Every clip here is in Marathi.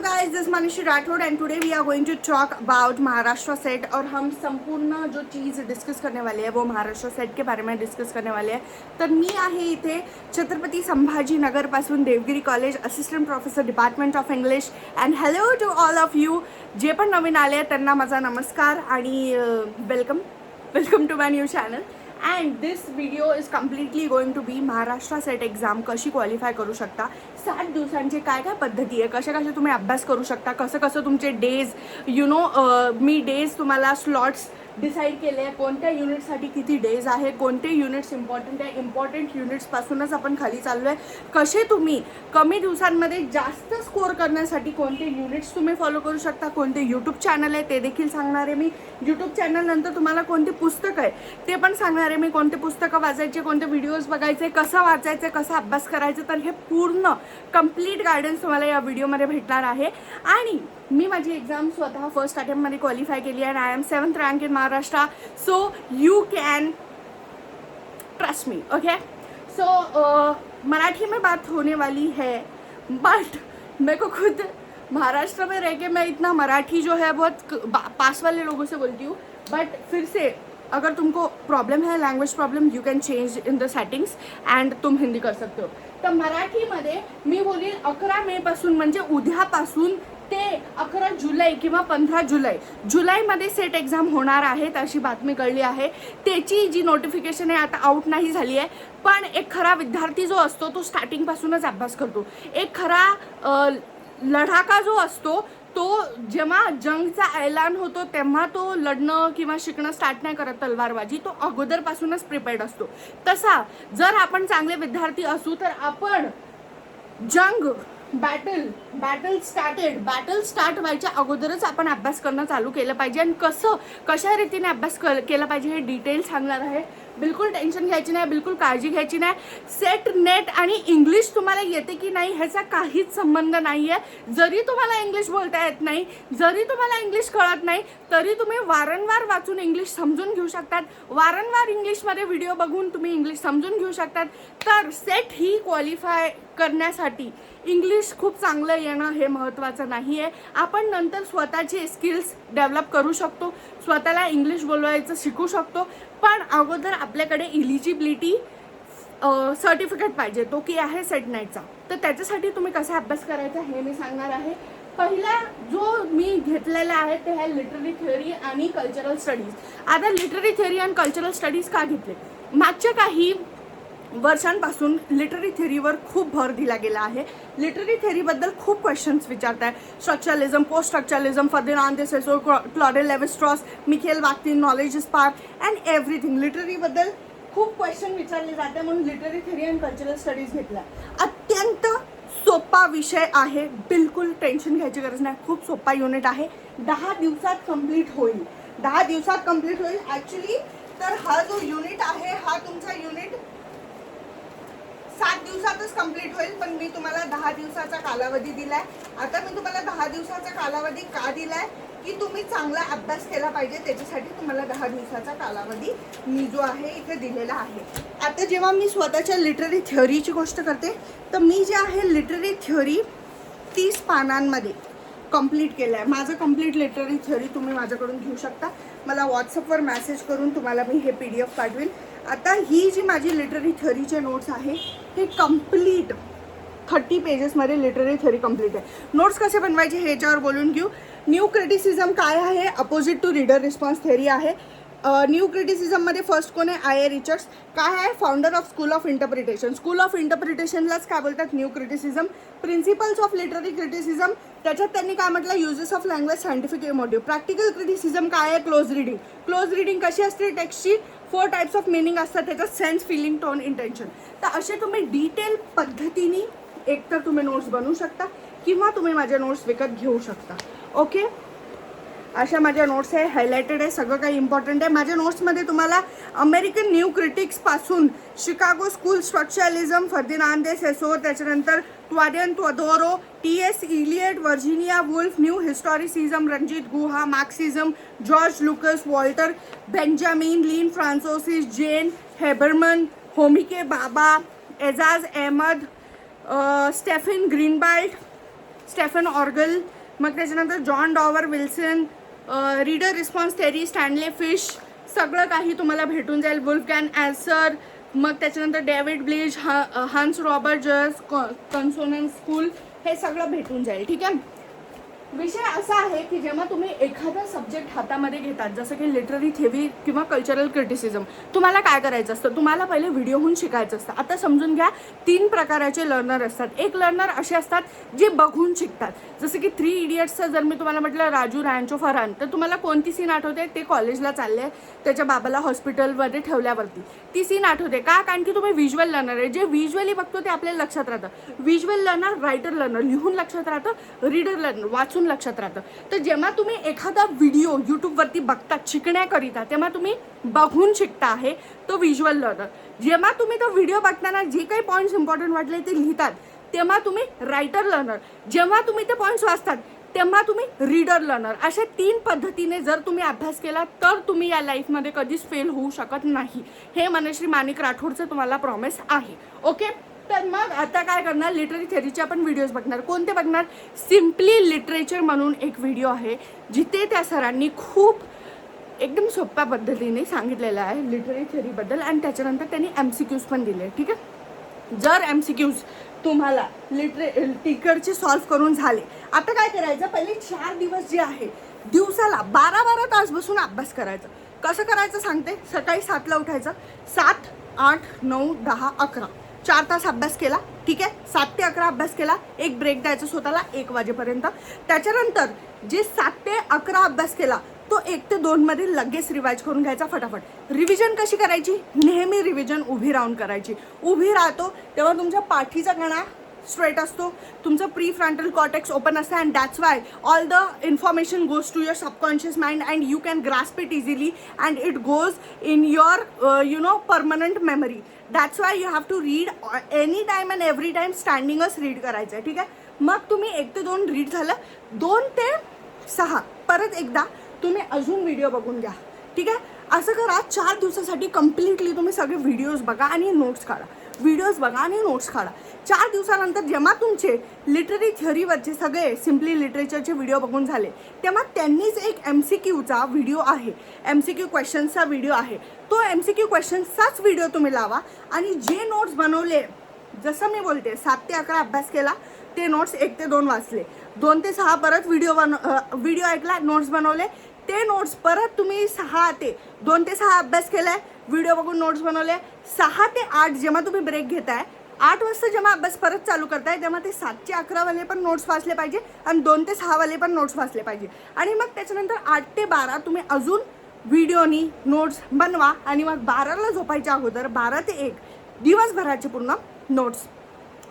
guys, this is Manishi Rathod and today we are going to talk about Maharashtra set और हम संपूर्ण जो चीज़ डिस्कस करने वाले हैं वो महाराष्ट्र सेट के बारे में डिस्कस करने वाले हैं. तर मी आहे इथे छत्रपती संभाजीनगर पासून Deogiri college assistant professor department of English and hello to all of you. जे पण नवीन आले आहेत त्यांना माझा नमस्कार आणि welcome to my new channel. And this video is completely going to be Maharashtra SET exam कशी क्वालिफाय करू शकता, 7 दिवसांचे काय काय पद्धती आहे, कसे तुम्ही अभ्यास करू शकता, कसं तुमचे डेज मी डेज तुम्हाला स्लॉट्स डिसाईड केले आहे, कोणत्या युनिटसाठी किती डेज आहे, कोणते युनिट्स इम्पॉर्टंट आहे, इम्पॉर्टंट युनिट्सपासूनच आपण खाली चाललो आहे, कसे तुम्ही कमी दिवसांमध्ये जास्त स्कोअर करण्यासाठी कोणते युनिट्स तुम्ही फॉलो करू शकता, कोणते यूट्यूब चॅनल आहे ते देखील सांगणार आहे मी. यूट्यूब चॅनल नंतर तुम्हाला कोणते पुस्तकं आहे ते पण सांगणार आहे मी, कोणते पुस्तकं वाचायचे, कोणते व्हिडिओज बघायचे, कसं वाचायचं, कसा अभ्यास करायचा. तर हे पूर्ण कंप्लीट गायडन्स तुम्हाला या व्हिडिओमध्ये भेटणार आहे. आणि मी माझी एक्झाम स्वतः फर्स्ट अटेम्प्टमध्ये क्वालिफाय केली आहे. I am 7th rank in Maharashtra. So you can trust me. Okay, so Marathi में बात होने वाली है बट मेरे को खुद महाराष्ट्र में रह के मैं इतना मराठी जो है बहुत पास वाले लोगों से बोलती हूँ. बट फिर से अगर तुमको प्रॉब्लम है, language problem, you can change in the settings and तुम हिंदी कर सकते हो. तर मराठीमध्ये मी बोलील 11 मे पासून म्हणजे उद्यापासून ते 11 जुलै किंवा 15 जुलैमध्ये सेट एक्झाम होणार आहेत अशी बातमी कळली आहे. त्याची जी नोटिफिकेशन आहे आता आउट नाही झाली आहे, पण एक खरा विद्यार्थी जो असतो तो स्टार्टिंगपासूनच अभ्यास करतो. एक खरा लढाका जो असतो तो जेव्हा जंगचा ऐलान होतो तेव्हा तो लढणं किंवा शिकणं स्टार्ट नाही करत तलवारबाजी, तो अगोदरपासूनच प्रिपेअर्ड असतो. तसा जर आपण चांगले विद्यार्थी असू तर आपण जंग बॅटल स्टार्ट व्हायच्या अगोदरच आपण अभ्यास करणं चालू केलं पाहिजे. आणि कशा रीतीने अभ्यास केला पाहिजे हे डिटेल सांगणार आहे. बिलकुल टेन्शन घ्यायची नाही, बिलकुल काळजी घ्यायची नाही. सेट नेट आणि इंग्लिश तुम्हाला येते की नाही ह्याचा काहीच संबंध नाही आहे. जरी तुम्हाला इंग्लिश बोलता येत नाही, जरी तुम्हाला इंग्लिश कळत नाही, तरी तुम्ही वारंवार वाचून इंग्लिश समजून घेऊ शकतात. वारंवार इंग्लिशमध्ये व्हिडिओ बघून तुम्ही इंग्लिश समजून घेऊ शकतात. तर सेट ही क्वालिफाय करण्यासाठी इंग्लिश खूप चांगलं येणं हे महत्त्वाचं नाही आहे. आपण नंतर स्वतःचे स्किल्स डेव्हलप करू शकतो, स्वतःला इंग्लिश बोलवायचं शिकू शकतो. पण अगोदर आपल्याकडे इलिजिबिलिटी सर्टिफिकेट पाहिजे, तो की आहे सेट नेटचा. तर त्याच्यासाठी तुम्ही कसा अभ्यास करायचा हे मी सांगणार आहे. पहिला जो मी घेतलेला आहे ते आहे लिटररी थिअरी आणि कल्चरल स्टडीज. आता लिटररी थिअरी आणि कल्चरल स्टडीज का घेतले? मागच्या काही वर्षांपासून लिटररी थिअरीवर खूप भर दिला गेला आहे. लिटररी थिअरीबद्दल खूप क्वेश्चन्स विचारत आहे. Structuralism, post structuralism, Ferdinand de Saussure, Claude Levi Strauss, Mikhail Bakhtin, knowledge is power and everything. लिटररीबद्दल खूप क्वेश्चन विचारले जाते म्हणून literary theory and cultural studies घेतला. अत्यंत सोपा विषय आहे, बिलकुल टेन्शन घ्यायची गरज नाही. खूप सोपा युनिट आहे. 10 दिवसात कंप्लीट होईल. 10 दिवसात कंप्लीट होईल ॲक्च्युली. तर हा जो युनिट आहे हा तुमचा युनिट 7 दिवसातच कंप्लीट होईल, पण मी तुम्हाला 10 दिवसाचा कालावधी दिलाय. आता मी तुम्हाला 10 दिवसाचा कालावधी का दिलाय की तुम्ही चांगला अभ्यास केला पाहिजे, त्याच्यासाठी तुम्हाला 10 दिवसाचा कालावधी मी जो आहे इथे दिलेला आहे. आता जेव्हा मी स्वतःच्या लिटररी थिअरीची गोष्ट करते तर मी जे आहे लिटररी थिअरी 30 पानांमध्ये कंप्लीट केलं आहे. माझं कंप्लीट लिटररी थिअरी तुम्ही माझ्याकडून घेऊ शकता. मला व्हॉट्सअपवर मेसेज करून तुम्हाला मी हे PDF पाठवेन. आता ही जी माझी लिटररी थिअरीचे नोट्स आहे हे कंप्लीट 30 पेजेसमध्ये लिटररी थिअरी कंप्लीट आहे. नोट्स कसे बनवायचे हे याच्यावर बोलून घेऊ. न्यू क्रिटिसिझम काय आहे? Opposite to reader response theory आहे. न्यू क्रिटिसिझममध्ये फर्स्ट कोण आहे? I.A. रिचर्ड्स. काय आहे? Founder of school of interpretation. School of इंटरप्रिटेशनलाच काय बोलतात? New criticism. Principles of literary criticism, त्याच्यात त्यांनी काय म्हटलं? Uses of language, scientific motive. Practical criticism काय आहे? Close reading. क्लोज रिडिंग कशी असते? टेक्स्टची 4 टाइप्स ऑफ मिनिंग असतात, त्याच्यात सेन्स, फिलिंग, टोन, इंटेन्शन. तर असे तुम्ही डिटेल पद्धतीने एकतर तुम्ही नोट्स बनवू शकता किंवा तुम्ही माझ्या नोट्स विकत घेऊ शकता. ओके, अशा माझ्या नोट्स आहे, हायलायटेड आहे, सगळं काही इम्पॉर्टंट आहे. माझ्या नोट्समध्ये तुम्हाला अमेरिकन न्यू क्रिटिक्सपासून Chicago school structuralism, Ferdinand de Saussure, त्याच्यानंतर Tzvetan Todorov, T.S. Eliot, Virginia Woolf, new historicism, Ranajit Guha, Marxism, George Lukacs, Walter Benjamin, लीन फ्रान्सोसिस, जेन Habermas, Homi K Bhabha, Aijaz Ahmad, Stephen Greenblatt, Stephen Orgel, मग त्याच्यानंतर John Dover Wilson, reader response theory, Stanley Fish, सगळं काही तुम्हाला भेटून जाईल. वुल्फगॅन ॲल्सर, मग त्याच्यानंतर डेव्हिड ब्लिज, हन्स रॉबर्ट जर्स, कन्सोनन्स स्कूल, हे सगळं भेटून जाईल. ठीक आहे. विषय असा आहे की जेव्हा तुम्ही एखादा सब्जेक्ट हातामध्ये घेतात, जसं की लिटररी थेरी किंवा कल्चरल क्रिटिसिझम, तुम्हाला काय करायचं असतं, तुम्हाला पहिले व्हिडिओहून शिकायचं असतं. आता समजून घ्या, 3 प्रकाराचे लर्नर असतात. एक लर्नर असे असतात जे बघून शिकतात, जसं की 3 इडियट्सचं जर मी तुम्हाला म्हटलं राजू रॅन्चो फरान, तर तुम्हाला कोणती सीन आठवते, ते कॉलेजला चालले, त्याच्या बाबाला हॉस्पिटलमध्ये ठेवल्यावरती ती सीन आठवते का, कारण की तुम्ही व्हिज्युअल लर्नर आहे. जे व्हिज्युअली बघतो ते आपल्या लक्षात राहतं. व्हिज्युअल लर्नर, रायटर लर्नर लिहून लक्षात राहतं, रीडर लर्नर वाचून लक्षात राहतं. तर जेव्हा तुम्ही एखादा व्हिडिओ यूट्यूबवरती बघतात शिकण्याकरिता, तेव्हा तुम्ही बघून शिकता आहे, तो व्हिज्युअल लर्नर. जेव्हा तुम्ही तो व्हिडिओ बघताना जे काही पॉईंट्स इम्पॉर्टंट वाटले ते लिहितात, तेव्हा तुम्ही रायटर लर्नर. जेव्हा तुम्ही ते पॉईंट्स वाचतात तेव्हा तुम्ही रीडर लर्नर. अशा 3 पद्धतीने जर तुम्ही अभ्यास केला तर तुम्ही या लाईफमध्ये कधीच फेल होऊ शकत नाही. हे मनश्री माणिक राठोडचं तुम्हाला प्रॉमिस आहे. ओके. तर मग आता काय करणार, लिटररी थेरीचे आपण व्हिडिओज बघणार. कोणते बघणार, सिम्पली लिटरेचर म्हणून एक व्हिडिओ आहे, जिथे त्या सरांनी खूप एकदम सोप्या पद्धतीने सांगितलेलं आहे लिटररी थेरीबद्दल, आणि त्याच्यानंतर त्यांनी MCQs पण दिले. ठीक आहे. जर MCQs तुम्हाला टिकरचे सॉल्व्ह करून झाले, आता काय करायचं, पहिले 4 दिवस जे आहे दिवसाला 12-12 तास बसून अभ्यास करायचा. कसं करायचं सांगते. सकाळी 7ला उठायचं, 7, 8, 9, 10, 11 4 तास अभ्यास केला. ठीक आहे. 7 ते 11 अभ्यास केला, एक ब्रेक द्यायचा स्वतःला 1 वाजेपर्यंत. त्याच्यानंतर जे 7 ते 11 अभ्यास केला तो 1 ते 2 मध्ये लगेच रिवाइज करून घ्यायचा फटाफट. रिव्हिजन कशी करायची, नेहमी रिव्हिजन उभी राहून करायची. उभी राहतो तेव्हा तुमच्या पाठीचा कणा स्ट्रेट असतो, तुमचं प्री फ्रंटल कॉर्टेक्स ओपन असतं, and that's why all the information goes to your subconscious mind and you can grasp it easily and it goes in your permanent memory. That's why you have to read any time and every time स्टँडिंगच रीड करायचं आहे. ठीक आहे. मग तुम्ही 1 ते 2 रीड झालं, 2 ते 6 परत एकदा तुम्ही अजून व्हिडिओ बघून घ्या. ठीक आहे. असं करा 4 दिवसासाठी कम्प्लिटली तुम्ही सगळे व्हिडिओज बघा आणि नोट्स काढा. व्हिडिओज बघा आणि नोट्स काढा. 4 दिवसानंतर जेव्हा तुमचे लिटररी थ्योरीवरचे सगळे सिम्पली लिटरेचरचे व्हिडिओ बघून झाले, तेव्हा त्यांनीच एक MCQचा व्हिडिओ आहे, MCQ क्वेश्चन्सचा व्हिडिओ आहे. तो MCQ क्वेश्चन्सचाच व्हिडिओ तुम्ही लावा आणि जे नोट्स बनवले, जसं मी बोलते 7 ते 11 अभ्यास केला, ते नोट्स 1 ते 2 वाचले, 2 ते 6 परत व्हिडिओ ऐकला, नोट्स बनवले, ते नोट्स परत तुम्ही 6 ते 2 ते 6 अभ्यास केलाय, व्हिडिओ बघून नोट्स बनवले, 6 ते 8 जेव्हा तुम्ही ब्रेक घेताय, 8 वाजता जेव्हा अभ्यास परत चालू करताय, तेव्हा ते 7 ते 11 वाले पण नोट्स वाचले पाहिजे आणि 2 ते 6 वाले पण नोट्स वाचले पाहिजे. आणि मग त्याच्यानंतर 8 ते 12 तुम्ही अजून व्हिडिओनी नोट्स बनवा आणि मग 12ला झोपायच्या अगोदर 12 ते 1 दिवसभराचे पूर्ण नोट्स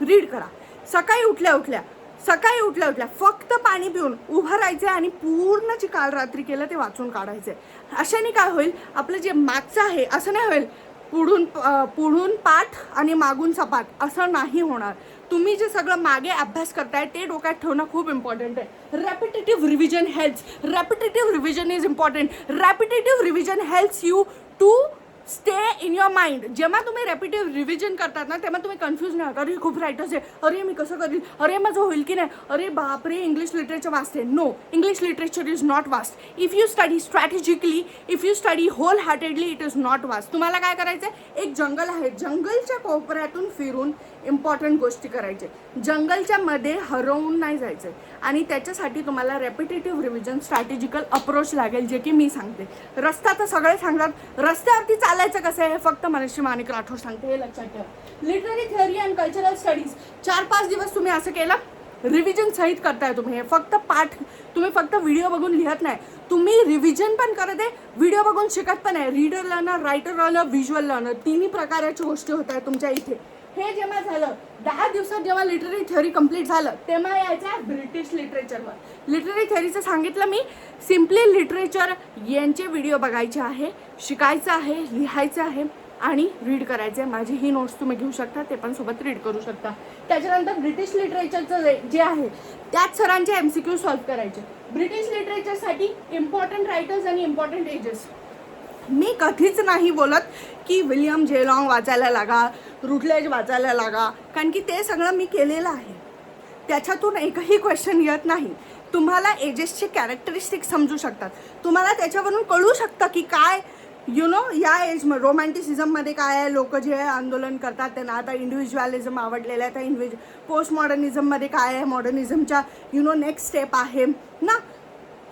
रीड करा. सकाळी उठल्या उठल्या फक्त पाणी पिऊन उभं राहायचं आणि पूर्ण जे काल रात्री केलं ते वाचून काढायचं. अशाने काय होईल, आपलं जे मागचं आहे असं नाही होईल पुढून पाठ आणि मागून सपाट, असं नाही होणार. तुम्ही जे सगळं मागे अभ्यास करताय ते डोक्यात ठेवणं खूप इम्पॉर्टंट आहे. Repetitive revision helps. Repetitive revision is important. Repetitive revision helps you to stay in your mind. जेव्हा तुम्ही रॅपिटेटिव्ह रिव्हिजन करतात ना, तेव्हा तुम्ही कन्फ्यूज नाही होता, अरे खूप रायटर्स आहे, अरे मी कसं करील, अरे माझं होईल की नाही, अरे बापरे इंग्लिश लिटरेचर वाचते. No, English literature is not vast. If you study strategically, if you study wholeheartedly, it is not vast. तुम्हाला काय करायचं आहे, एक जंगल आहे, जंगलच्या कोपऱ्यातून फिरून इम्पॉर्टंट गोष्टी करायचे, जंगलच्या मध्ये हरवून नाही जायचं. आणि त्याच्यासाठी तुम्हाला रॅपिटेटिव्ह रिव्हिजन स्ट्रॅटेजिकल अप्रोच लागेल, जे की मी सांगते. रस्ता तर सगळे सांगतात, रस्त्यावरती चालायचं कसं आहे हे फक्त मनश्री माणिक राठोड सांगते, हे लक्षात ठेवा. Literary theory and cultural studies 4-5 दिवस तुम्ही असं केलं, रिव्हिजन सहित करताय तुम्ही. हे फक्त पाठ, तुम्ही फक्त व्हिडिओ बघून लिहत नाही, तुम्ही रिव्हिजन पण करत आहे, व्हिडिओ बघून शिकत पण आहे. Reader learner, writer learner, visual learner, 3 प्रकाराच्या गोष्टी होत आहेत तुमच्या इथे. हे जेव्हा झालं 10 दिवसात, जेव्हा लिटररी थिअरी कंप्लीट झालं, तेव्हा यायचं ब्रिटिश लिटरेचरवर. लिटररी थिअरीचं सांगितलं मी, सिम्पली लिटरेचर यांचे व्हिडिओ बघायचे आहे, शिकायचं आहे, लिहायचं आहे आणि रीड करायचं आहे. माझी ही नोट्स तुम्ही घेऊ शकता, ते पण सोबत रीड करू शकता. त्याच्यानंतर ब्रिटिश लिटरेचरचं जे आहे त्याच सरांचे MCQ सॉल्व्ह करायचे. ब्रिटिश लिटरेचरसाठी इम्पॉर्टंट रायटर्स आणि इम्पॉर्टंट एजेस. मी कधीच नाही बोलत की विलियम जेलॉंग वाचायला लागा, रुटलेज वाचायला लागा, कारण की ते सगळं मी केलेलं आहे. त्याच्यातून एकही क्वेश्चन येत नाही. तुम्हाला एजेसचे कॅरेक्टरिस्टिक समजू शकतात, तुम्हाला त्याच्यावरून कळू शकतं की काय या एजमध्ये रोमॅन्टिसिझममध्ये काय आहे, लोक जे आंदोलन करतात त्यांना आता इंडिव्हिज्युअलिझम आवडलेलं आहे, त्या पोस्ट मॉडर्निझममध्ये काय आहे, मॉडर्निझमच्या नेक्स्ट स्टेप आहे ना,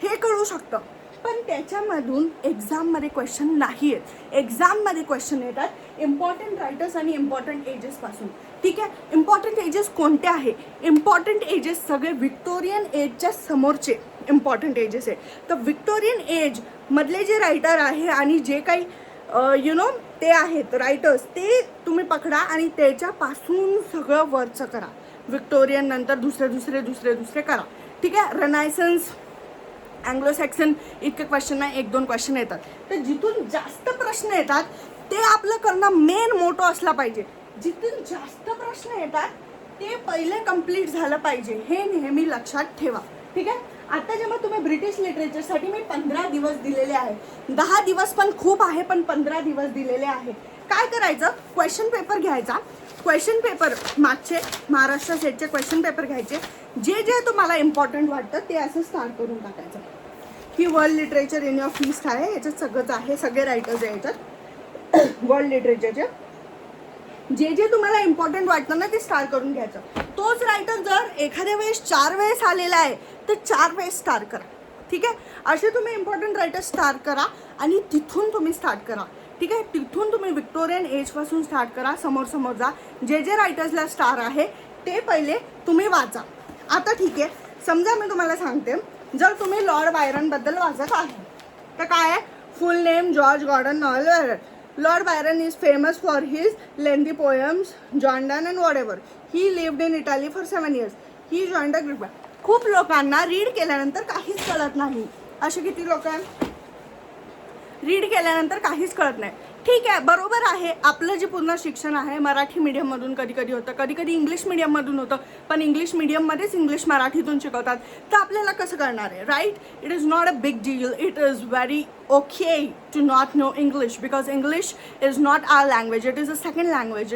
हे कळू शकतं. पण त्याच्यामधून एक्झाममध्ये क्वेश्चन नाही आहेत. एक्झाममध्ये क्वेश्चन येतात इम्पॉर्टंट रायटर्स आणि इम्पॉर्टंट एजेसपासून. ठीक आहे, इम्पॉर्टंट एजेस कोणते आहे? इम्पॉर्टंट एजेस सगळे विक्टोरियन एजच्या समोरचे इम्पॉर्टंट एजेस आहे. तर विक्टोरियन एज मधले जे रायटर आहे आणि जे काही ते आहेत रायटर्स, ते तुम्ही पकडा आणि त्याच्यापासून सगळं वरचं करा. विक्टोरियन नंतर दुसरे करा. ठीक आहे, रेनायसन्स, अँग्लो सॅक्सन इतके क्वेश्चन नाही, 1-2 क्वेश्चन येतात. तर जिथून जास्त प्रश्न येतात ते आपलं करणं मेन मोटो असला पाहिजे. जिथून जास्त प्रश्न येतात ते पहिले कंप्लीट झालं पाहिजे, हे नेहमी लक्षात ठेवा. ठीक आहे, आता जेव्हा तुम्ही ब्रिटिश लिटरेचरसाठी मी 15 दिवस दिलेले आहे, 10 दिवस पण खूप आहे, पण 15 दिवस दिलेले आहे. काय करायचं, क्वेश्चन पेपर घ्यायचा, क्वेश्चन पेपर मागचे महाराष्ट्र सेटचे क्वेश्चन पेपर घ्यायचे, जे तुम्हाला इम्पॉर्टंट वाटतं ते असं स्टार्ट करून टाकायचं. ही world literature in your feast आहे, याच्यात सगळंच आहे, सगळे रायटर्स आहे याच्यात वर्ल्ड लिटरेचरचे. जे तुम्हाला इम्पॉर्टंट वाटतं ना ते स्टार्ट करून घ्यायचं. तोच रायटर जर एखाद्या वेळेस 4 वेळेस आलेला आहे तर 4 वेळेस स्टार्ट करा. ठीक आहे, असे तुम्ही इम्पॉर्टंट रायटर स्टार्ट करा आणि तिथून तुम्ही स्टार्ट करा. ठीक आहे, तिथून तुम्ही विक्टोरियन एजपासून स्टार्ट करा, समोर जा. जे रायटर्सला स्टार आहे ते पहिले तुम्ही वाचा. आता ठीक आहे, समजा मी तुम्हाला सांगते, जर तुम्ही लॉर्ड बायरनबद्दल वाचत आहे तर काय आहे, full name George Gordon Noel Byron. Lord Byron is famous for his lengthy poems, John Donne and whatever. He lived in Italy for 7 years. He joined the Greek. खूप लोकांना रीड केल्यानंतर काहीच कळत नाही. असे किती लोक आहेत रीड केल्यानंतर काहीच कळत नाही. ठीक आहे, बरोबर आहे, आपलं जे पूर्ण शिक्षण आहे मराठी मीडियममधून कधी होतं, कधी इंग्लिश मीडियममधून होतं, पण इंग्लिश मीडियममध्येच इंग्लिश मराठीतून शिकवतात. तर आपल्याला कसं करणार आहे, right? It is not a big deal. It is very okay to not know English, because English is not our language. It is a second language.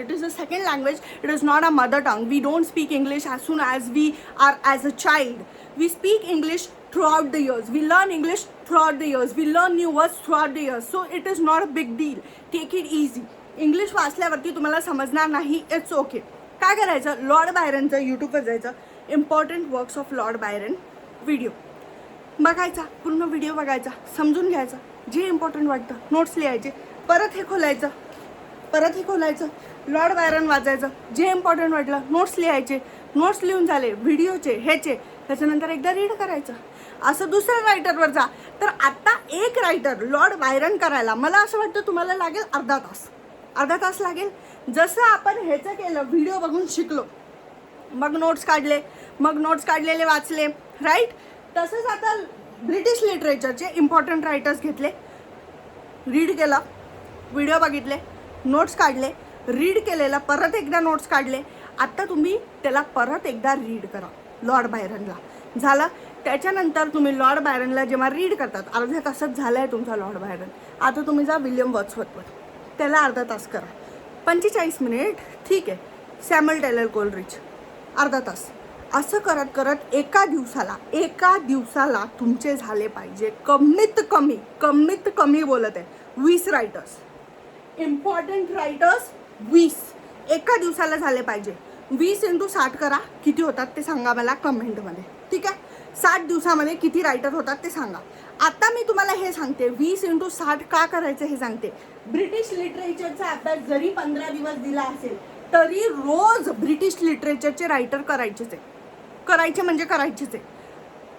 It is not our mother tongue. We don't speak English as soon as we are as a child. We speak English throughout the years. We learn English throughout the years. We learn new words throughout the years. So it is not a big deal. Take it easy. English वाचल्यावरती तुम्हाला समजणार नाही, इट्स ओके. काय करायचं, लॉर्ड बायरनचं यूट्यूबवर जायचं, important works of Lord Byron video बघायचा, पूर्ण व्हिडिओ बघायचा, समजून घ्यायचा, जे इम्पॉर्टंट वाटतं नोट्स लिहायचे, परत हे खोलायचं, लॉर्ड बायरन वाचायचं, जे इम्पॉर्टंट वाटलं नोट्स लिहायचे, नोट्स लिहून झाले व्हिडिओचे ह्याचे, त्याच्यानंतर एकदा रीड करायचं. असं दुसऱ्या रायटरवर जा. तर आता एक रायटर लॉर्ड बायरन करायला मला असं वाटतं तुम्हाला लागेल अर्धा तास लागेल. जसं आपण ह्याचं केलं, व्हिडिओ बघून शिकलो, मग नोट्स काढलेले वाचले, राईट? तसंच आता ब्रिटिश लिटरेचरचे इम्पॉर्टंट रायटर्स घेतले, रीड केलं, व्हिडिओ बघितले, नोट्स काढले, रीड केलेलं, परत एकदा नोट्स काढले. आता तुम्ही त्याला परत एकदा रीड करा लॉर्ड बायरनला. झालं. त्याच्यानंतर तुम्ही लॉर्ड बायरनला जेव्हा रीड करतात, अर्ध्या तासात झाला आहे तुमचा लॉर्ड बायरन. आता तुम्ही जा विलियम वर्ड्सवर्थवर, त्याला अर्धा तास करा. 45 मिनिट ठीक आहे. सॅम्युएल टेलर कोलरिज अर्धा तास. असं करत एका दिवसाला तुमचे झाले पाहिजे कमीत कमी बोलत आहे 20 रायटर्स, इम्पॉर्टंट रायटर्स 20 एका दिवसाला झाले पाहिजे. 20 × 60 करा, किती होतात ते सांगा मला कमेंटमध्ये. ठीक आहे, 60 दिवसामध्ये किती रायटर होतात ते सांगा. आता मी तुम्हाला हे सांगते, 20 × 60 का करायचं हे सांगते. ब्रिटिश लिटरेचरचा अभ्यास जरी 15 दिवस दिला असेल तरी रोज ब्रिटिश लिटरेचरचे रायटर करायचेच आहे.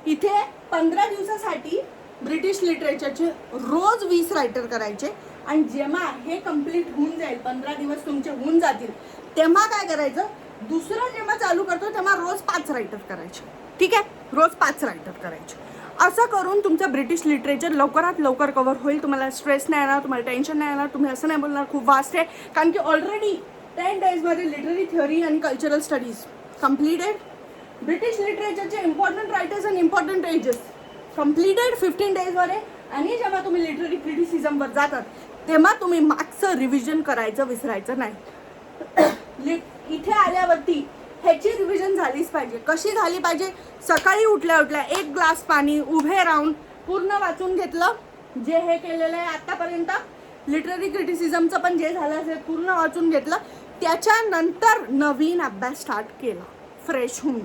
इथे 15 दिवसासाठी ब्रिटिश लिटरेचरचे रोज 20 रायटर करायचे. आणि जेव्हा हे कंप्लीट होऊन जाईल, 15 दिवस तुमचे होऊन जातील, तेव्हा काय करायचं, दुसरं जेव्हा चालू करतो तेव्हा रोज 5 रायटर करायचे. ठीक आहे, रोज 5 रायटर करायचे. असं करून तुमचं ब्रिटिश लिटरेचर लवकरात लवकर कव्हर होईल. तुम्हाला स्ट्रेस नाही येणार, तुम्हाला टेन्शन नाही येणार. तुम्ही असं नाही बोलणार खूप वास्ट आहे, कारण की ऑलरेडी 10 डेजमध्ये लिटररी थिअरी आणि कल्चरल स्टडीज कम्प्लीटेड. ब्रिटिश लिटरेचरचे इम्पॉर्टंट रायटर्स आणि इम्पॉर्टंट एजेस कम्प्लीटेड 15 डेजमध्ये. आणि जेव्हा तुम्ही लिटररी क्रिटिसिझमवर जातात तेव्हा तुम्ही मागचं रिव्हिजन करायचं विसरायचं नाही. इथे आल्यावरती ह्याची रिव्हिजन झालीच पाहिजे. कशी झाली पाहिजे? सकाळी उठल्या उठल्या 1 ग्लास पाणी उभे राहून पूर्ण वाचून घेतलं, जे हे केलेलं आहे आतापर्यंत लिटररी क्रिटिसिझमचं पण जे झालं असेल पूर्ण वाचून घेतलं. त्याच्यानंतर नवीन अभ्यास स्टार्ट केला फ्रेश होऊन.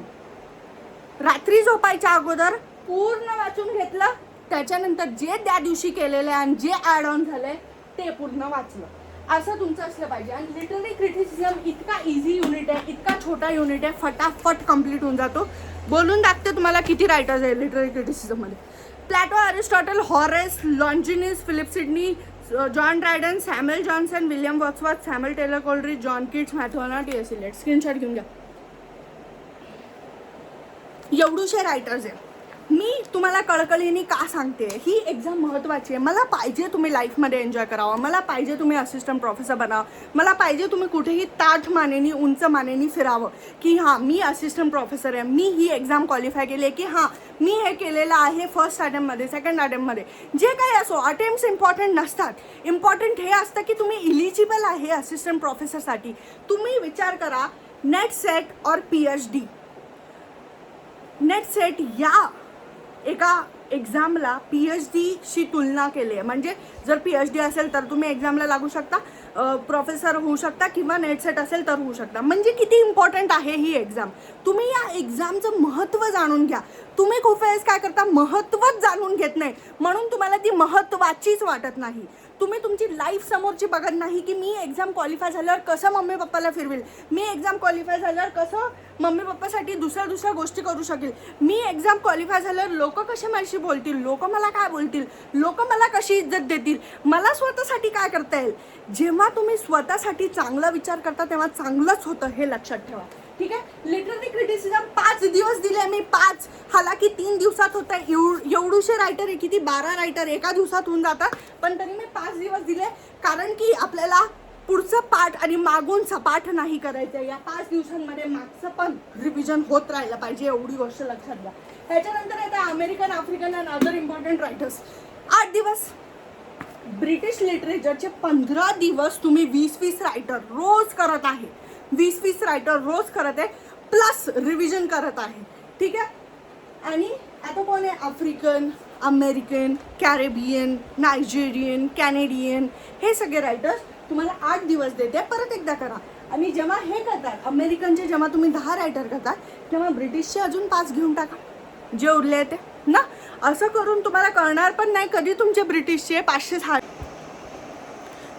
रात्री झोपायच्या अगोदर पूर्ण वाचून घेतलं, त्याच्यानंतर जे त्या दिवशी केलेलं आहे आणि जे ॲड ऑन झालंय ते पूर्ण वाचलं. असं तुमचं असलं पाहिजे. आणि लिटररी क्रिटिसिझम इतका इझी युनिट आहे, इतका छोटा युनिट आहे, फटाफट कंप्लीट होऊन जातो. बोलून दाखते तुम्हाला किती रायटर्स आहे लिटररी क्रिटिसिझममध्ये. Plato, Aristotle, Horace, Longinus, Philip Sidney, John Dryden, Samuel Johnson, William Wordsworth, Samuel Taylor Coleridge, John Keats, Matthew Arnold, T S. Eliot. Screenshot घेऊन घ्या. एवढूशे रायटर्स आहे. मी तुम्हाला कळकळीने का सांगते, ही एक्झाम महत्त्वाची आहे. मला पाहिजे तुम्ही लाईफमध्ये एन्जॉय करावं, मला पाहिजे तुम्ही असिस्टंट प्रोफेसर बनावं, मला पाहिजे तुम्ही कुठेही ताठ मानेनी उंच मानेनी फिरावं की हां मी असिस्टंट प्रोफेसर आहे, मी ही एक्झाम क्वालिफाय केली आहे, की हां मी हे केलेलं आहे फर्स्ट अटेम्प्टमध्ये, सेकंड अटेम्प्टमध्ये. जे काही असो, अटेम्प्ट्स इम्पॉर्टंट नसतात. इम्पॉर्टंट हे असतं की तुम्ही इलिजिबल आहे असिस्टंट प्रोफेसरसाठी. तुम्ही विचार करा, नेट सेट और PhD. नेट सेट या एका एक्झामला PhDशी तुलना केली आहे. म्हणजे जर PhD असेल तर तुम्ही एक्झामला लागू शकता, प्रोफेसर होऊ शकता, किंवा नेट सेट असेल तर होऊ शकता. म्हणजे किती इम्पॉर्टंट आहे ही एक्झाम. तुम्ही या एक्झामचं महत्त्व जाणून घ्या. तुम्ही खूप वेळेस काय करता, महत्त्वच जाणून घेत नाही, म्हणून तुम्हाला ती महत्त्वाचीच वाटत नाही. तुम्ही तुमची लाईफ समोरची बघत नाही की मी एक्झाम क्वालिफाय झाल्यावर कसं मम्मी पप्पाला फिरवेल, मी एक्झाम क्वालिफाय झाल्यावर कसं मम्मी पप्पासाठी दुसऱ्या गोष्टी करू शकेल, मी एक्झाम क्वालिफाय झाल्यावर लोक कसे माझ्याशी बोलतील, लोक मला काय बोलतील, लोक मला कशी इज्जत देतील, मला स्वतःसाठी काय करता येईल. जेव्हा तुम्ही स्वतःसाठी चांगला विचार करता तेव्हा चांगलंच होतं, हे लक्षात ठेवा. ठीक आहे. लिटररी क्रिटिसिझम 5 दिवस दिले मी, 5 हालाकी 3 दिवसात होतं. एवढूशे रायटर आहे, किती 12 रायटर एका दिवसात होऊन जातात, पण तरी मी 5 दिवस दिले, कारण की आपल्याला पुढचं पाठ आणि मागून सपाठ नाही करायचं. या 5 दिवसांमध्ये मागचं पण रिव्हिजन होत राहिलं पाहिजे, एवढी गोष्ट लक्षात घ्या. त्याच्यानंतर येतं American, African and other important writers. 8 दिवस. ब्रिटिश लिटरेचरचे 15 दिवस तुम्ही 20-20 रायटर रोज करत आहे, 20-20 रायटर रोज करत आहे, प्लस रिव्हिजन करत आहे. ठीक आहे. आणि आता कोण आहे, African, American, Caribbean, Nigerian, Canadian, हे सगळे रायटर्स तुम्हाला 8 दिवस देते. परत एकदा करा. आणि जेव्हा हे करतात अमेरिकनचे, जेव्हा तुम्ही 10 रायटर करतात, तेव्हा ब्रिटिशचे अजून 5 घेऊन टाका, जे उरले ते ना. असं करून तुम्हाला कळणार पण नाही कधी तुमचे ब्रिटिशचे 500-600,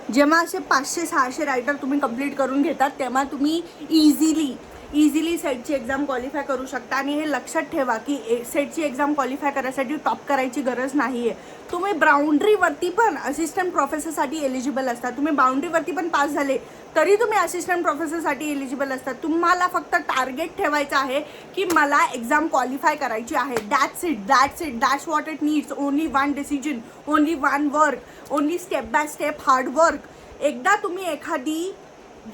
जेव्हा असे 500-600 रायटर तुम्ही कंप्लीट करून घेतात, तेव्हा तुम्ही इझिली सेटची एक्झाम क्वालिफाय करू शकता. आणि हे लक्षात ठेवा की सेटची एक्झाम क्वालिफाय करायसाठी टॉप करायची गरज नाही आहे. तुम्ही बाउंड्रीवरती पण असिस्टंट प्रोफेसरसाठी एलिजिबल असतात. तुम्ही बाउंड्रीवरती पण पास झाले तरी तुम्ही असिस्टंट प्रोफेसरसाठी एलिजिबल असतात. तुम्हाला फक्त टार्गेट ठेवायचं आहे की मला एक्झाम क्वालिफाय करायची आहे. That's it, that's what it needs. Only one decision, only one work, only step by step hard work. एकदा तुम्ही एखादी,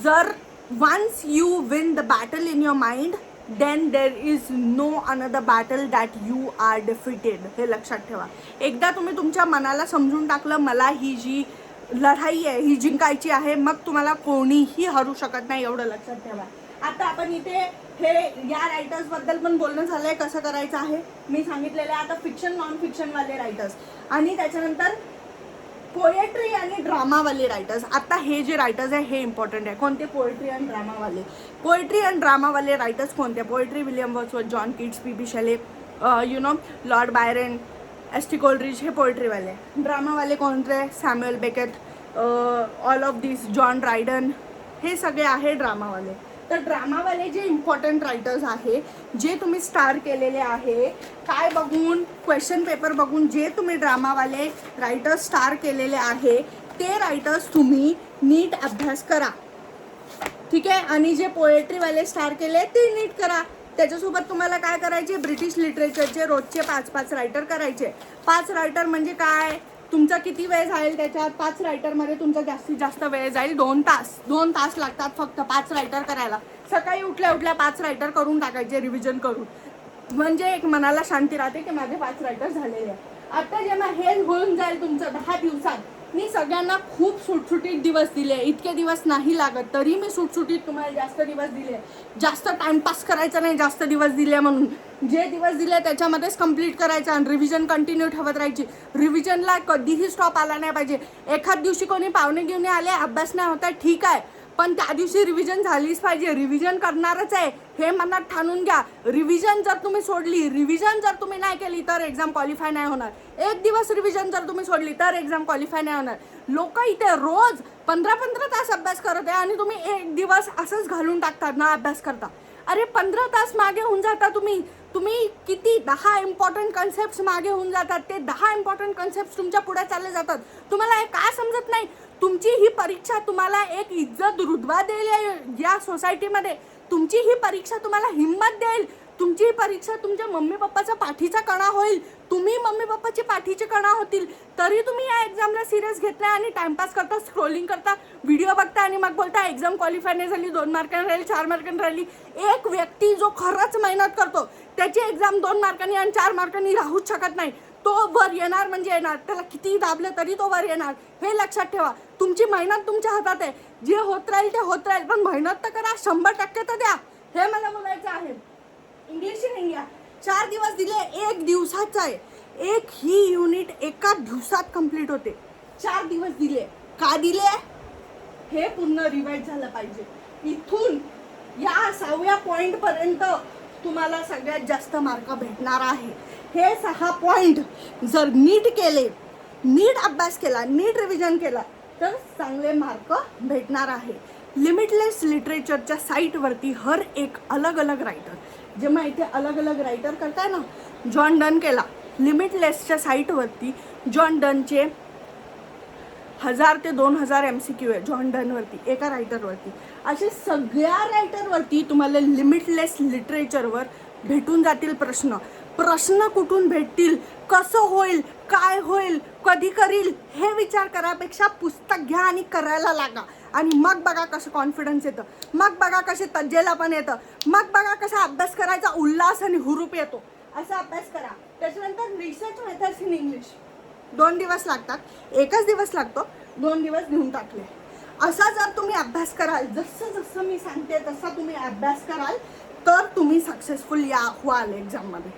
जर once you win the battle in your mind, then there is no another battle that you are defeated. हे लक्षात ठेवा. एकदा तुम्ही तुमच्या मनाला समजून टाकलं मला ही जी लढाई आहे ही जिंकायची आहे, मग तुम्हाला कोणीही हरू शकत नाही, एवढं लक्षात ठेवा. आता आपण इथे हे या रायटर्सबद्दल पण बोलणं झालंय, कसं करायचं आहे मी सांगितलेलं आहे. आता फिक्शन, नॉन फिक्शनवाले रायटर्स आणि त्याच्यानंतर पोएट्री आणि ड्रामावाले रायटर्स. आता हे जे रायटर्स आहे हे इम्पॉर्टंट आहे. कोणते? पोएट्री आणि ड्रामावाले. पोएट्री आणि ड्रामावाले रायटर्स कोणते? Poetry William Wordsworth, John Keats, P B. Shelley, Lord Byron, S T. Coleridge, हे पोएट्रीवाले. ड्रामावाले कोणते? Samuel Beckett, all of this, John Dryden, हे सगळे आहे ड्रामावाले. तर ड्रामावाले जे इम्पॉर्टंट रायटर्स आहे, जे तुम्ही स्टार केलेले आहे, काय बघून, क्वेश्चन पेपर बघून जे तुम्ही ड्रामावाले रायटर्स स्टार केलेले आहे ते रायटर्स तुम्ही नीट अभ्यास करा. ठीक आहे. आणि जे पोएट्रीवाले स्टार केले ते नीट करा. त्याच्यासोबत तुम्हाला काय करायचे, ब्रिटिश लिटरेचरचे रोजचे 5-5 रायटर करायचे. 5 रायटर म्हणजे काय, तुमचा किती वेळ जाईल त्याच्यात? 5 रायटरमध्ये तुमचा जास्तीत जास्त वेळ जाईल 2 तास. 2 तास लागतात फक्त 5 रायटर करायला. सकाळी उठल्या 5 रायटर करून टाकायचे रिव्हिजन करून, म्हणजे एक मनाला शांती राहते की माझे 5 रायटर झालेले आहे. आता जेव्हा हे होऊन जाईल तुमचं 10 दिवसात, मी सगळ्यांना खूप सुटसुटीत दिवस दिले, इतके दिवस नाही लागत, तरी मी सुटसुटीत तुम्हाला जास्त दिवस दिले. जास्त टाइमपास करायचा नाही जास्त दिवस दिले म्हणून. जे दिवस दिले त्याच्यामध्येच कंप्लीट करायचं आणि रिव्हिजन कंटिन्यू ठेवत राहायची. रिव्हिजनला कधीही स्टॉप आला नाही पाहिजे. एखाद दिवशी कोणी पाहुणे घेऊन आले, अभ्यास नाही होता, ठीक आहे, पण त्या दिवशी रिव्हिजन झालीच पाहिजे. रिव्हिजन करणारच आहे हे मनात ठाणून घ्या. रिव्हिजन जर तुम्ही सोडली, रिव्हिजन जर तुम्ही नाही केली तर एक्झाम क्वालिफाय नाही होणार. एक दिवस रिव्हिजन जर तुम्ही सोडली तर एक्झाम क्वालिफाय नाही होणार. लोक इथे रोज 15-15 तास अभ्यास करत आहे आणि तुम्ही एक दिवस असंच घालून टाकतात ना अभ्यास करता. अरे 15 तास मागे होऊन जाता तुम्ही. तुम्ही किती 10 इम्पॉर्टंट कन्सेप्ट मागे होऊन जातात. ते 10 इम्पॉर्टंट कन्सेप्ट तुमच्या पुढे चालले जातात. तुम्हाला हे का समजत नाही? तुमची ही परीक्षा तुम्हाला एक इज्जत रुतबा देईल या सोसायटीमध्ये. तुमची ही परीक्षा तुम्हाला हिंमत देईल. तुमची ही परीक्षा तुमच्या मम्मी पप्पाचा पाठीचा कणा होईल. तुम्ही मम्मी पप्पाची पाठीचे कणा होतील तरी तुम्ही या एक्झामला सिरियस घेतला आणि टाइमपास करता, स्क्रोलिंग करता, व्हिडिओ बघता आणि मग बोलता एक्झाम क्वालिफाय नाही झाली, 2 मार्कांनी राहिली, 4 मार्कांनी राहिली. एक व्यक्ती जो खरंच मेहनत करतो त्याची एक्झाम 2 मार्कांनी आणि 4 मार्कांनी राहूच शकत नाही. तो वर येणार म्हणजे येणार. त्याला किती दाबलं तरी तो वर येणार. हे लक्षात ठेवा. तुमची मेहनत तुमच्या हातात आहे. जे होत राहील ते होत राहील, पण मेहनत तर करा, 100% तर द्या. हे मला बोलायचं आहे. इंग्लिश इन इंडिया 4 दिवस दिले, 1 दिवसाचा आहे. एक ही युनिट एका दिवसात कंप्लीट होते. 4 दिवस दिले. का दिले? हे पूर्ण रिवाइज झालं पाहिजे. इथून या 6व्या पॉइंट पर्यंत तुम्हाला सगळ्यात जास्त मार्क भेटणार आहे. हे 6 पॉइंट जर नीट केले, नीट अभ्यास केला, नीट रिव्हिजन केला तर चांगले मार्क भेटणार आहे. लिमिटलेस लिटरेचरच्या साईटवरती हर एक अलग अलग रायटर, जेव्हा इथे अलग अलग रायटर करताय ना, जॉन डन केला. लिमिटलेसच्या साईटवरती जॉन डनचे 1000 ते 2000 MCQ आहे जॉन डनवरती, एका रायटरवरती. असे सगळ्या रायटरवरती तुम्हाला लिमिटलेस लिटरेचरवर भेटून जातील प्रश्न. प्रश्न कुठून भेटतील, कसं होईल, काय होईल, कधी करील, हे विचार करापेक्षा पुस्तक घ्या आणि करायला लागा. आणि मग बघा कसं कॉन्फिडन्स येतं, मग बघा कसे तज्जेला पण येतं, मग बघा कसा अभ्यास करायचा उल्हास आणि हुरूप येतो. असा अभ्यास करा. त्याच्यानंतर रिसर्च मेथड्स इन इंग्लिश 2 दिवस लागतात. एकच दिवस लागतो, 2 दिवस घेऊन टाकले. असा जर तुम्ही अभ्यास कराल, जसं जसं मी सांगते तसा तुम्ही अभ्यास कराल तर तुम्ही सक्सेसफुल व्हाल एक्झाममध्ये.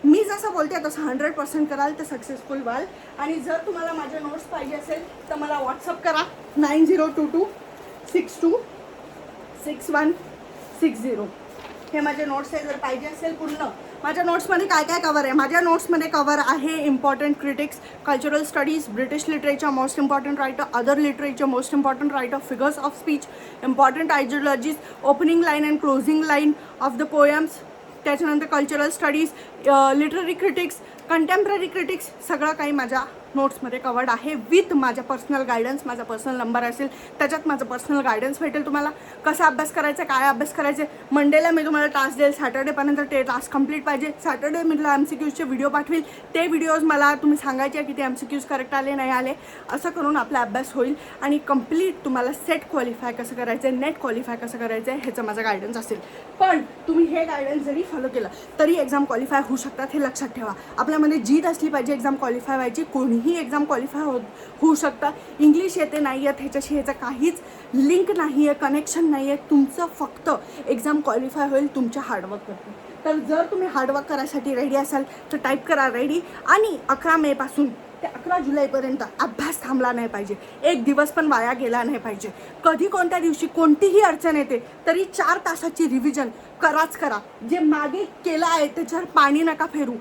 मी जसं बोलते तसं 100% कराल तर सक्सेसफुल व्हाल. आणि जर तुम्हाला माझे नोट्स पाहिजे असेल तर मला व्हॉट्सअप करा 9022626160. हे माझे नोट्स आहे. जर पाहिजे असेल पूर्ण माझ्या नोट्समध्ये काय काय कवर आहे, माझ्या नोट्समध्ये कवर आहे important critics, cultural studies, British literature, most important writer, other literature, most important writer, figures of speech, important ideologies, opening line and closing line of the poems, त्याच्यानंतर cultural studies, literary critics, contemporary critics, सगळं काही माझ्या नोट्समध्ये कवर्ड आहे विथ माझा पर्सनल गायडन्स. माझा पर्सनल नंबर असेल त्याच्यात माझं पर्सनल गायडन्स भेटेल तुम्हाला. कसा अभ्यास करायचा, काय अभ्यास करायचे. मंडेला मी तुम्हाला टास्क देईल, सॅटर्डेपर्यंत ते टास्क कंप्लीट पाहिजे. सॅटर्डे मी तुला MCQचे व्हिडिओ पाठवेल. ते व्हिडिओज मला तुम्ही सांगायचे की ते MCQज करेक्ट आले नाही आले. असं करून आपला अभ्यास होईल आणि कंप्लीट तुम्हाला सेट क्वालिफाय कसं करायचं आहे, नेट क्वालिफाय कसं करायचं आहे ह्याचं माझं गायडन्स असेल. पण तुम्ही हे गायडन्स जरी फॉलो केलं तरी एक्झाम क्वालिफाय होऊ शकतात, हे लक्षात ठेवा. आपल्यामध्ये जीत असली पाहिजे एक्झाम क्वालिफाय व्हायची. कोणीही एक्झाम क्वालिफाय होऊ शकतं. इंग्लिश येते नाही येत ह्याच्याशी ह्याचं काहीच लिंक नाही आहे, कनेक्शन नाही आहे. तुमचं फक्त एक्झाम क्वालिफाय होईल तुमच्या हार्डवर्कवरती. तर जर तुम्ही हार्डवर्क करायसाठी रेडी असाल तर टाईप करा रेडी. आणि 11 मेपासून ते 11 जुलैपर्यंत अभ्यास थांबला नाही पाहिजे. एक दिवस पण वाया गेला नाही पाहिजे. कधी कोणत्या दिवशी कोणतीही अडचण येते तरी 4 तासाची रिव्हिजन कराच करा. जे मागे केलं आहे त्याच्यावर पाणी नका फेरू.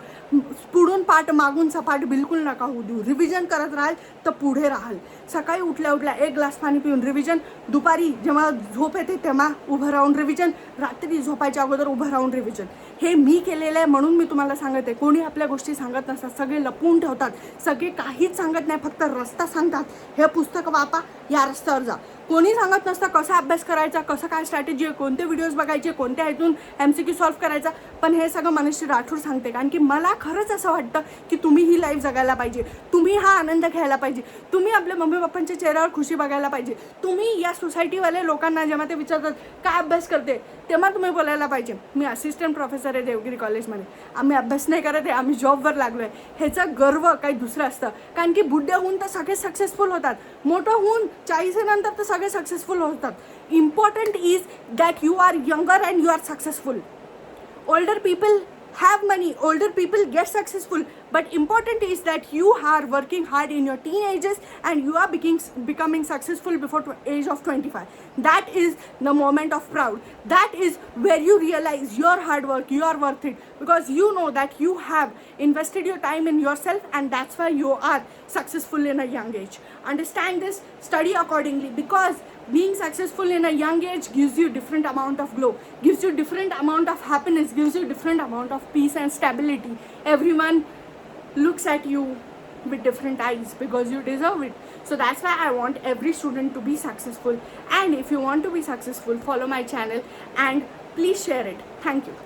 पुढून पाठ मागून सपाट बिलकुल नका होऊ देऊ. रिव्हिजन करत राहाल तर पुढे राहाल. सकाळी उठल्या उठल्या 1 ग्लास पाणी पिऊन रिव्हिजन, दुपारी जेव्हा झोप येते तेव्हा उभं राहून रिव्हिजन, रात्री झोपायच्या अगोदर उभं राहून रिव्हिजन. हे मी केलेलं आहे म्हणून मी तुम्हाला सांगते. कोणी आपल्या गोष्टी सांगत नसतात, सगळे लपवून ठेवतात, सगळे काहीच सांगत नाही, फक्त रस्ता सांगतात. हे पुस्तक वापा, या रस्त्यावर जा. कोणी सांगत नसतं कसा अभ्यास करायचा, कसं काय स्ट्रॅटेजी आहे, कोणते व्हिडिओज बघायचे, कोणत्या ह्यातून MCQ सॉल्व्ह करायचा. पण हे सगळं मनश्री राठोड सांगते. कारण की मला खरंच असं वाटतं की तुम्ही ही लाईफ जगायला पाहिजे, तुम्ही हा आनंद घ्यायला पाहिजे, तुम्ही आपल्या मम्मी पप्पांच्या चेहऱ्यावर खुशी बघायला पाहिजे. तुम्ही या सोसायटीवाले लोकांना जेव्हा ते विचारतात काय अभ्यास करते तेव्हा तुम्ही बोलायला पाहिजे मी असिस्टंट प्रोफेसर प्रोफेसर आहे देवगिरी कॉलेजमध्ये, आम्ही अभ्यास नाही करत आहे, आम्ही जॉबवर लागलो आहे, ह्याचा गर्व काही दुसरं असतं. कारण की बुड्ढे होऊन तर सगळे सक्सेसफुल होतात, मोठं होऊन 40 नंतर तर सगळे सक्सेसफुल होतात. Important is that you are younger and you are successful. Older people have money, older people get successful, but important is that you are working hard in your teenagers and you are becoming successful before age of 25. That is the moment of proud. That is where you realize your hard work, you are worth it, because you know that you have invested your time in yourself, and that's why you are successful in a young age. Understand this, study accordingly, because being successful in a young age gives you different amount of glow, gives you different amount of happiness, gives you different amount of peace and stability. Everyone looks at you with different eyes because you deserve it. So that's why I want every student to be successful. And if you want to be successful, follow my channel and please share it. Thank you.